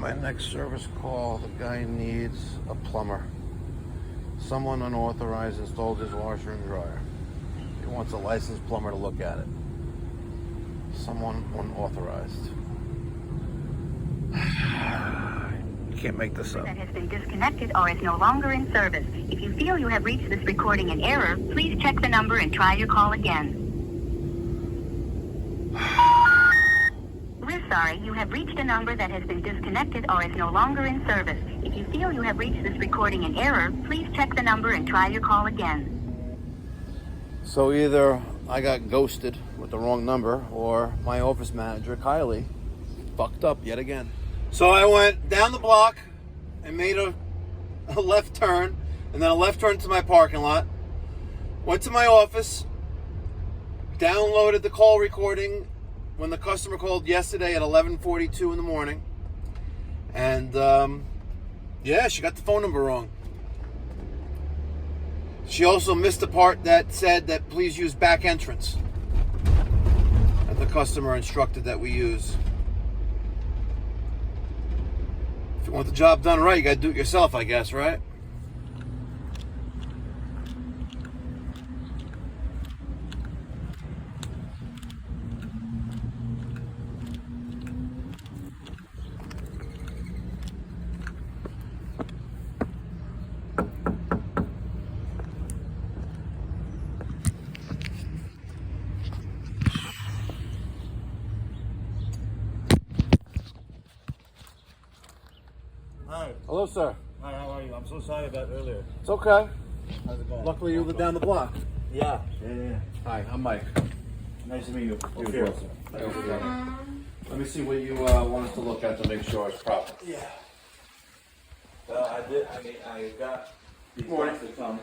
my next service call, the guy needs a plumber. Someone unauthorized installed his washer and dryer. He wants a licensed plumber to look at it. Someone unauthorized. You can't make this up. That has been disconnected or is no longer in service. If you feel you have reached this recording in error, please check the number and try your call again. We're sorry, you have reached a number that has been disconnected or is no longer in service. If you feel you have reached this recording in error, please check the number and try your call again. So either I got ghosted with the wrong number or my office manager, Kylie, fucked up yet again. So I went down the block and made a left turn and then a left turn to my parking lot. Went to my office, downloaded the call recording when the customer called yesterday at 11:42 in the morning. And yeah, she got the phone number wrong. She also missed the part that said that please use back entrance that the customer instructed that we use. If you want the job done right, you gotta do it yourself, I guess, right? Hi. Hello, sir. Hi, how are you? I'm so sorry about earlier. It's okay. How's it going? Luckily, you live down the block. Yeah. Hi, I'm Mike. Nice to meet you. You as Here. well, sir. Let me see what you want us to look at to make sure it's proper. Yeah. I got these guys to come.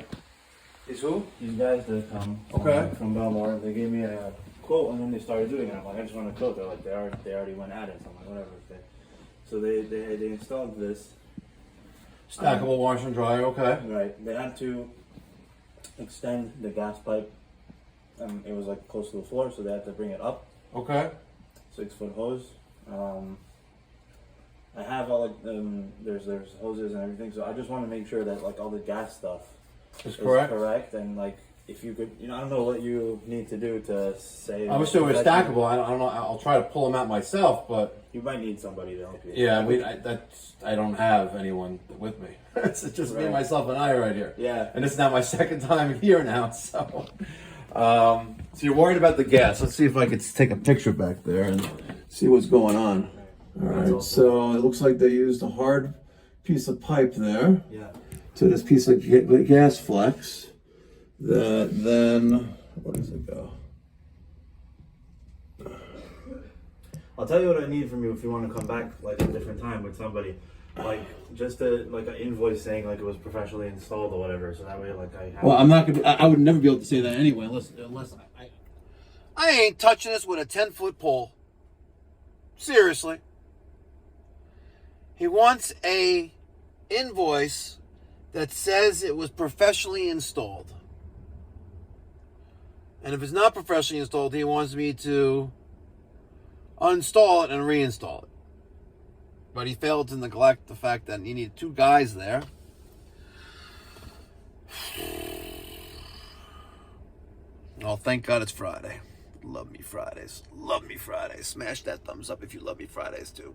Is who? These guys to come. Okay. From Belmore. They gave me a quote and then they started doing it. I'm like, I just want a quote. They're like, they already went at it. So I'm like, whatever. Okay. So they installed this. Stackable washer and dryer, okay. Right. They had to extend the gas pipe. It was like close to the floor, so they had to bring it up. Okay. 6-foot hose. I have all there's hoses and everything, so I just want to make sure that like all the gas stuff Is correct. and like if you could, I don't know what you need to do to say. I'm assuming it's stackable. I don't know. I'll try to pull them out myself, but you might need somebody to help you. yeah, I don't have anyone with me. It's just me, myself, and I right here. Yeah. And it's now my second time here now, so. So you're worried about the gas. Let's see if I could take a picture back there and see what's going on. All right, so it looks like they used a hard piece of pipe there. Yeah. To this piece of gas flex. That then, where does it go? I'll tell you what I need from you if you want to come back like a different time with somebody, like just like an invoice saying like it was professionally installed or whatever. So that way, like I have. Well, I'm not gonna. I would never be able to say that anyway, unless I ain't touching this with a 10-foot pole. Seriously. He wants a invoice that says it was professionally installed. And if it's not professionally installed, he wants me to uninstall it and reinstall it. But he failed to neglect the fact that he needed two guys there. Oh, thank God it's Friday. Love me Fridays. Love me Fridays. Smash that thumbs up if you love me Fridays too.